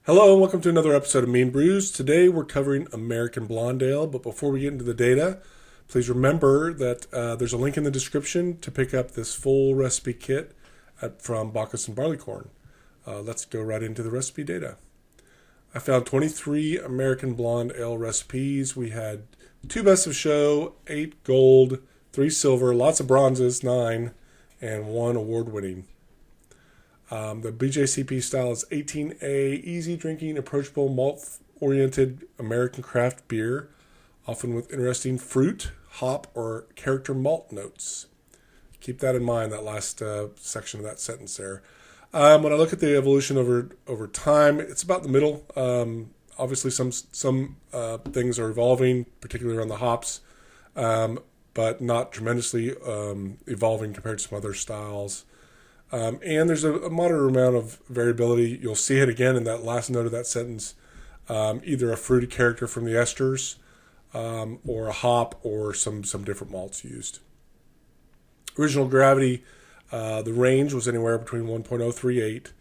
Hello and welcome to another episode of Mean Brews. Today we're covering American Blonde Ale, but before we get into the data, please remember that there's a link in the description to pick up this full recipe kit from Bacchus and Barleycorn. Let's go right into the recipe data. I found 23 American Blonde Ale recipes. We had 2 Best of Show, 8 Gold, 3 Silver, lots of bronzes, 9, and 1 award-winning. The BJCP style is 18A, easy drinking, approachable, malt-oriented American craft beer, often with interesting fruit, hop, or character malt notes. Keep that in mind, that last section of that sentence there. When I look at the evolution over time, it's about the middle. Obviously, some things are evolving, particularly around the hops, but not tremendously evolving compared to some other styles. And there's a moderate amount of variability. You'll see it again in that last note of that sentence, either a fruity character from the esters, or a hop, or some different malts used. Original gravity, the range was anywhere between 1.038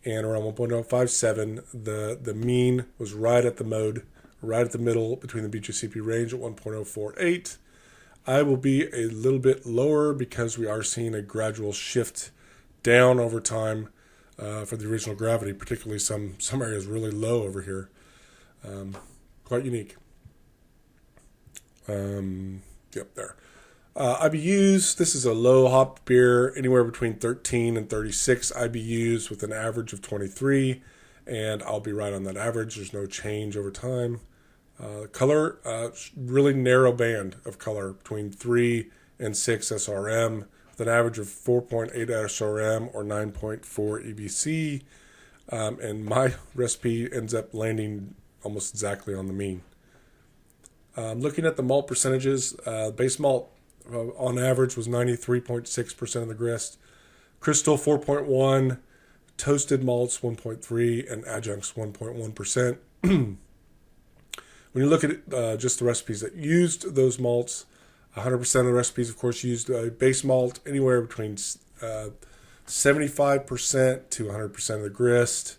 and around 1.057. The mean was right at the mode, right at the middle between the BJCP range at 1.048. I will be a little bit lower because we are seeing a gradual shift down over time for the original gravity, particularly some areas really low over here. Quite unique. Yep, there. IBUs, this is a low hop beer, anywhere between 13 and 36 IBUs with an average of 23, and I'll be right on that average. There's no change over time. Color, really narrow band of color between 3 and 6 SRM, with an average of 4.8 SRM or 9.4 EBC, and my recipe ends up landing almost exactly on the mean. Looking at the malt percentages, base malt on average was 93.6% of the grist, crystal 4.1, toasted malts 1.3, and adjuncts 1.1%. When you look at just the recipes that used those malts, 100% of the recipes, of course, used base malt, anywhere between 75% to 100% of the grist.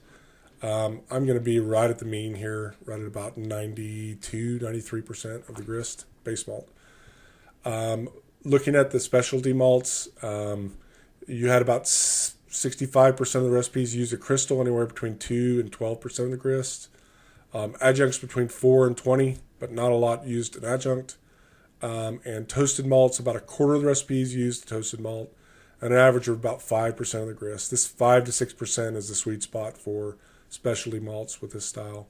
I'm going to be right at the mean here, right at about 92, 93% of the grist, base malt. Looking at the specialty malts, you had about 65% of the recipes used a crystal, anywhere between 2 and 12% of the grist. Adjuncts between 4 and 20, but not a lot used an adjunct. And toasted malts, about a quarter of the recipes used toasted malt, and an average of about 5% of the grist. This 5 to 6% is the sweet spot for specialty malts with this style.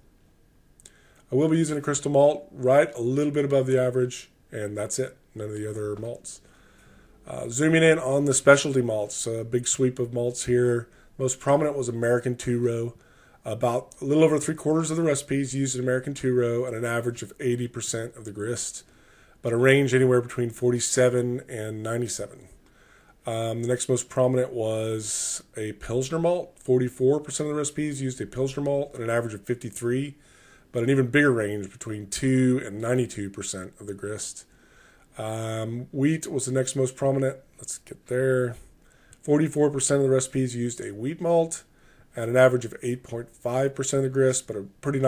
I will be using a crystal malt, right a little bit above the average, and that's it. None of the other malts. Zooming in on the specialty malts, a big sweep of malts here. Most prominent was American two-row. About a little over 3/4 of the recipes used an American two-row at an average of 80% of the grist, but a range anywhere between 47 and 97. The next most prominent was a Pilsner malt. 44% of the recipes used a Pilsner malt at an average of 53, but an even bigger range between 2 and 92% of the grist. Wheat was the next most prominent. Let's get there. 44% of the recipes used a wheat malt at an average of 8.5% of the grist, but a pretty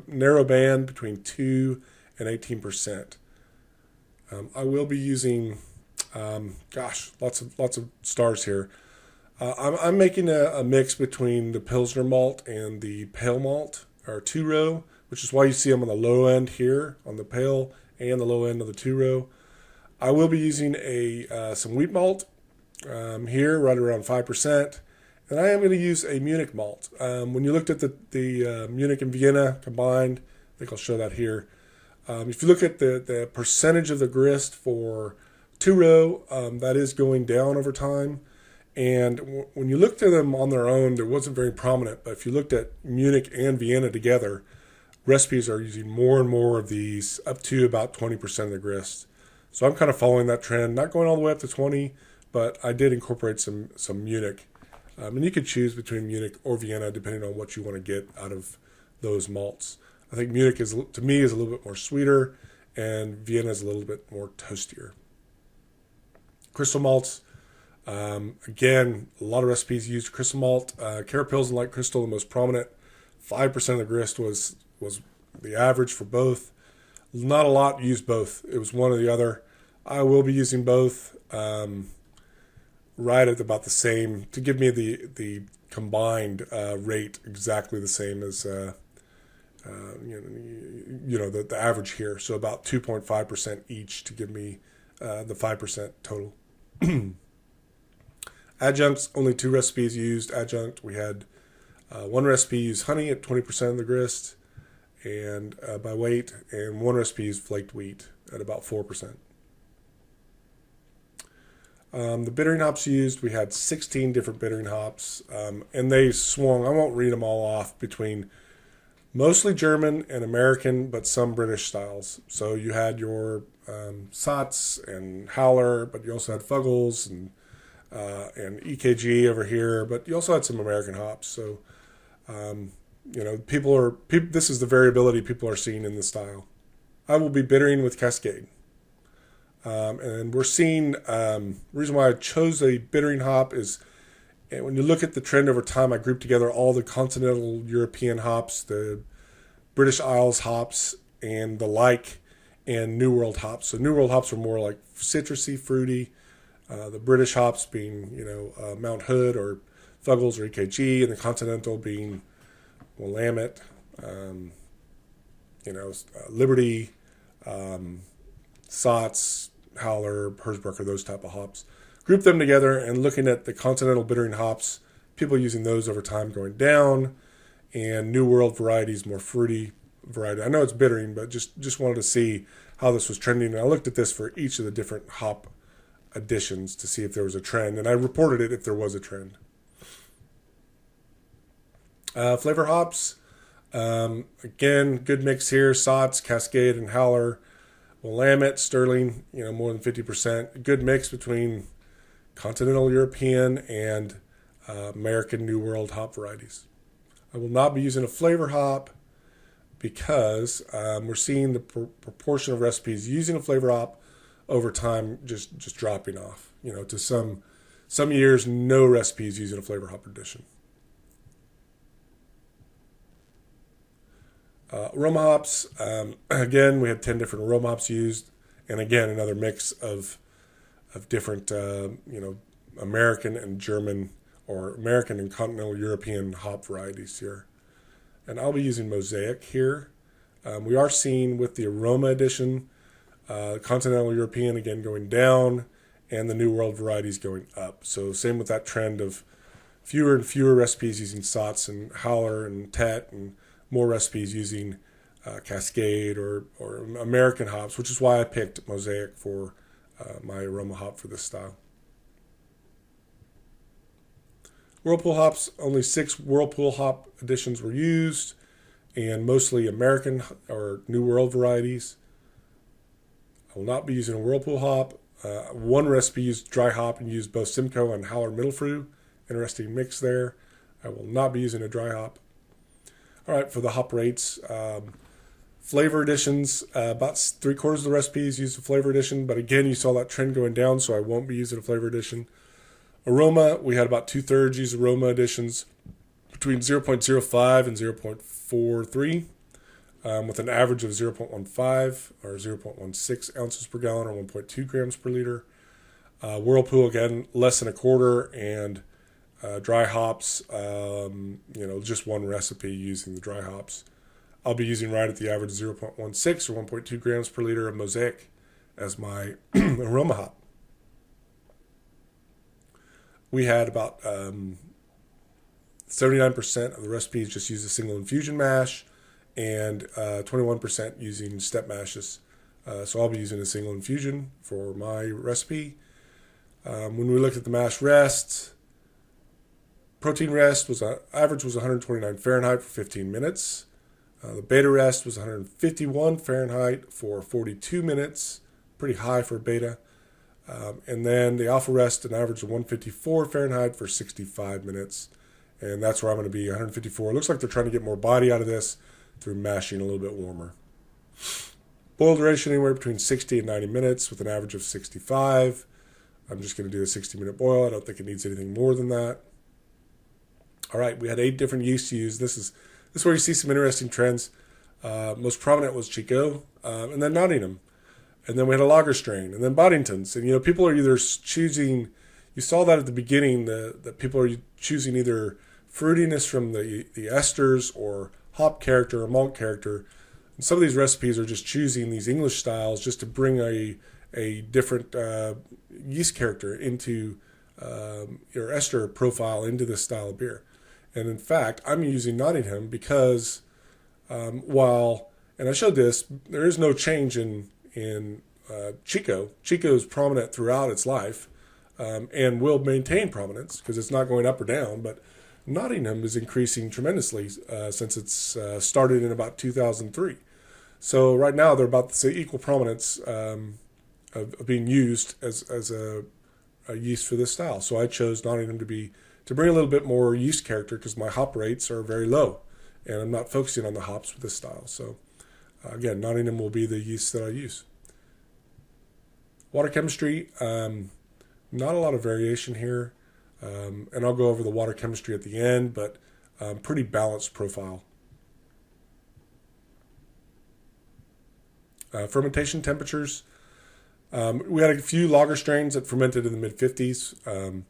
narrow band between 2 and 18%. I will be using, lots of stars here. I'm making a mix between the Pilsner malt and the pale malt, or two-row, which is why you see them on the low end here, on the pale and the low end of the two-row. I will be using some wheat malt here, right around 5%, and I am going to use a Munich malt. When you looked at the Munich and Vienna combined, I think I'll show that here. If you look at the percentage of the grist for two-row, that is going down over time. And when you looked at them on their own, there wasn't very prominent. But if you looked at Munich and Vienna together, recipes are using more and more of these, up to about 20% of the grist. So I'm kind of following that trend, not going all the way up to 20, but I did incorporate some Munich. And you could choose between Munich or Vienna depending on what you want to get out of those malts. I think Munich to me is a little bit more sweeter, and Vienna is a little bit more toastier. Crystal malts, again, a lot of recipes use crystal malt. Carapils and Light Crystal, the most prominent. 5% of the grist was the average for both. Not a lot used both. It was one or the other. I will be using both right at about the same to give me the combined rate exactly the same as the average here. So about 2.5% each to give me the 5% total. Adjuncts, only 2 recipes used. Adjunct, we had one recipe used honey at 20% of the grist and by weight, and one recipe used flaked wheat at about 4%. The bittering hops used, we had 16 different bittering hops, and they swung. I won't read them all off between mostly German and American, but some British styles. So you had your Satz and Howler, but you also had Fuggles and EKG over here, but you also had some American hops. So, this is the variability people are seeing in the style. I will be bittering with Cascade. And we're seeing, the reason why I chose a bittering hop is when you look at the trend over time, I grouped together all the continental European hops, the British Isles hops, and the and New World hops. So New World hops are more like citrusy, fruity. The British hops being, Mount Hood or Fuggles or EKG, and the continental being Willamette, Liberty, Satz, Howler, Hersbrucker, those type of hops. Group them together and looking at the continental bittering hops, people using those over time going down, and New World varieties, more fruity variety. I know it's bittering, but just wanted to see how this was trending. And I looked at this for each of the different hop additions to see if there was a trend, and I reported it if there was a trend. Flavor hops, again, good mix here. Satz, Cascade, and Howler. Willamette, Sterling, more than 50%. Good mix between continental European and American New World hop varieties. I will not be using a flavor hop because we're seeing the proportion of recipes using a flavor hop over time just dropping off. To some years, no recipes using a flavor hop addition. Aroma hops, again, we had 10 different aroma hops used, and again, another mix of different, American and German or American and continental European hop varieties here. And I'll be using Mosaic here. We are seeing with the aroma addition, continental European again going down, and the New World varieties going up. So same with that trend of fewer and fewer recipes using Satz and Howler and Tet, and more recipes using Cascade or American hops, which is why I picked Mosaic for my aroma hop for this style. Whirlpool hops, only 6 Whirlpool hop additions were used, and mostly American or New World varieties. I will not be using a Whirlpool hop. One recipe used dry hop and used both Simcoe and Howler Mittelfrüh. Interesting mix there. I will not be using a dry hop. All right, for the hop rates, flavor additions, about 3/4 of the recipes used a flavor addition, but again, you saw that trend going down, so I won't be using a flavor addition. Aroma, we had about 2/3 use aroma additions, between 0.05 and 0.43, with an average of 0.15 or 0.16 ounces per gallon or 1.2 grams per liter. Whirlpool, again, less than 1/4, and dry hops, just one recipe using the dry hops. I'll be using right at the average 0.16 or 1.2 grams per liter of Mosaic as my aroma hop. We had about 79% of the recipes just use a single infusion mash, and 21% using step mashes. So I'll be using a single infusion for my recipe. When we looked at the mash rest, protein rest average was 129 Fahrenheit for 15 minutes. The beta rest was 151 Fahrenheit for 42 minutes, pretty high for beta. And then the alpha rest, an average of 154 Fahrenheit for 65 minutes. And that's where I'm going to be, 154. It looks like they're trying to get more body out of this through mashing a little bit warmer. Boil duration anywhere between 60 and 90 minutes with an average of 65. I'm just going to do a 60-minute boil. I don't think it needs anything more than that. All right, we had 8 different yeasts used. This this is where you see some interesting trends. Most prominent was Chico, and then Nottingham. And then we had a lager strain, and then Boddingtons. And, people are either choosing, you saw that at the beginning, that people are choosing either fruitiness from the esters or hop character or malt character. And some of these recipes are just choosing these English styles just to bring a different yeast character into your ester profile into this style of beer. And in fact, I'm using Nottingham because while, and I showed this, there is no change in Chico. Chico is prominent throughout its life and will maintain prominence because it's not going up or down, but Nottingham is increasing tremendously since it's started in about 2003. So right now they're about the equal prominence of being used as a yeast for this style. So I chose Nottingham to bring a little bit more yeast character because my hop rates are very low and I'm not focusing on the hops with this style. So again, Nottingham will be the yeast that I use. Water chemistry, not a lot of variation here. And I'll go over the water chemistry at the end, but pretty balanced profile. Fermentation temperatures. We had a few lager strains that fermented in the mid-50s,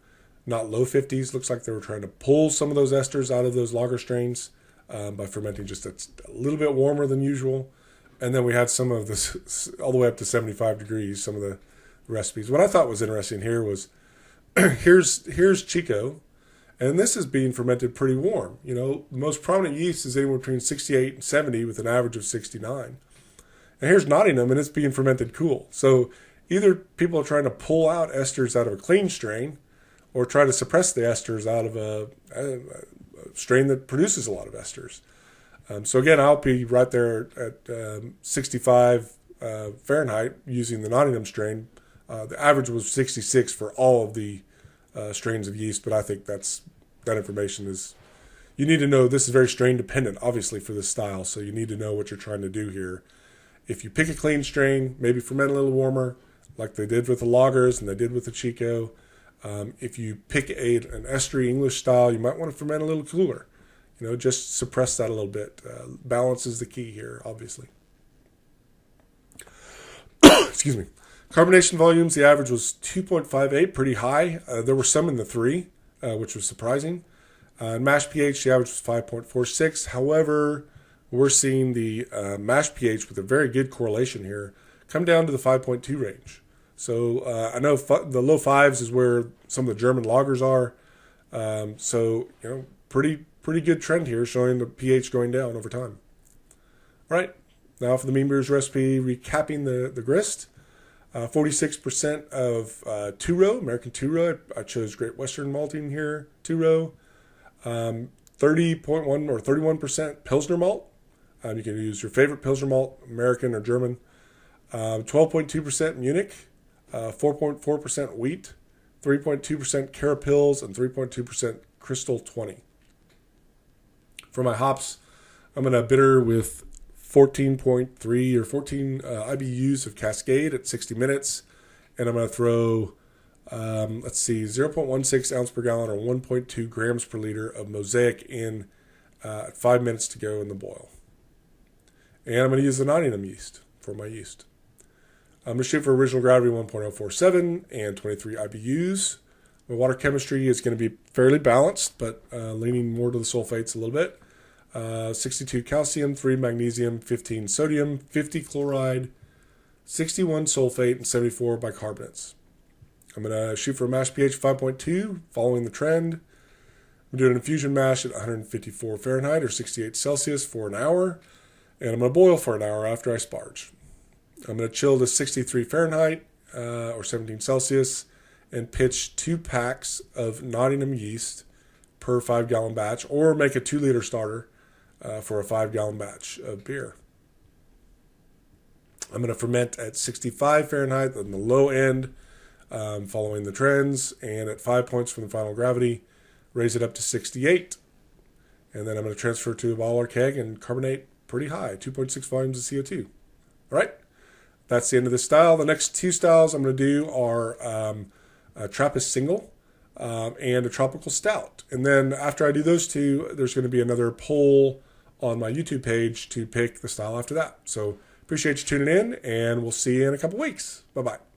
not low 50s. Looks like they were trying to pull some of those esters out of those lager strains by fermenting just a little bit warmer than usual. And then we had some of this all the way up to 75 degrees, some of the recipes. What I thought was interesting here was here's Chico, and this is being fermented pretty warm. The most prominent yeast is anywhere between 68 and 70 with an average of 69. And here's Nottingham, and it's being fermented cool. So either people are trying to pull out esters out of a clean strain or try to suppress the esters out of a strain that produces a lot of esters. So again, I'll be right there at 65 Fahrenheit using the Nottingham strain. The average was 66 for all of the strains of yeast, but I think that information is, you need to know, this is very strain dependent, obviously, for this style, so you need to know what you're trying to do here. If you pick a clean strain, maybe ferment a little warmer, like they did with the lagers and they did with the Chico. If you pick an estery English style, you might want to ferment a little cooler. Just suppress that a little bit. Balance is the key here, obviously. Excuse me. Carbonation volumes, the average was 2.58, pretty high. There were some in the 3, which was surprising. Mash pH, the average was 5.46. However, we're seeing the mash pH with a very good correlation here come down to the 5.2 range. So I know the low 5s is where some of the German lagers are. So, pretty good trend here, showing the pH going down over time. All right, now for the Meanbrews Recipe, recapping the grist. 46% of two-row, American two-row. I chose Great Western malting here, two-row. 30.1 or 31% Pilsner malt. You can use your favorite Pilsner malt, American or German. 12.2% Munich. 4.4% wheat. 3.2% Carapils, and 3.2% Crystal 20. For my hops, I'm going to bitter with 14.3 or 14 IBUs of Cascade at 60 minutes. And I'm going to throw, 0.16 ounce per gallon or 1.2 grams per liter of Mosaic in at 5 minutes to go in the boil. And I'm going to use the Nottingham yeast for my yeast. I'm going to shoot for original gravity 1.047 and 23 IBUs. My water chemistry is going to be fairly balanced, but leaning more to the sulfates a little bit. 62 calcium, 3 magnesium, 15 sodium, 50 chloride, 61 sulfate, and 74 bicarbonates. I'm going to shoot for a mash pH 5.2, following the trend. I'm doing an infusion mash at 154 Fahrenheit or 68 Celsius for an hour, and I'm going to boil for an hour after I sparge. I'm going to chill to 63 Fahrenheit or 17 Celsius and pitch 2 packs of Nottingham yeast per 5-gallon batch, or make a 2-liter starter for a 5-gallon batch of beer. I'm going to ferment at 65 Fahrenheit on the low end, following the trends, and at 5 points from the final gravity, raise it up to 68. And then I'm going to transfer to a bottle or keg and carbonate pretty high, 2.6 volumes of CO2. All right, that's the end of this style. The next 2 styles I'm going to do are a Trappist single and a tropical stout. And then after I do those 2, there's going to be another poll on my YouTube page to pick the style after that. So appreciate you tuning in, and we'll see you in a couple weeks. Bye-bye.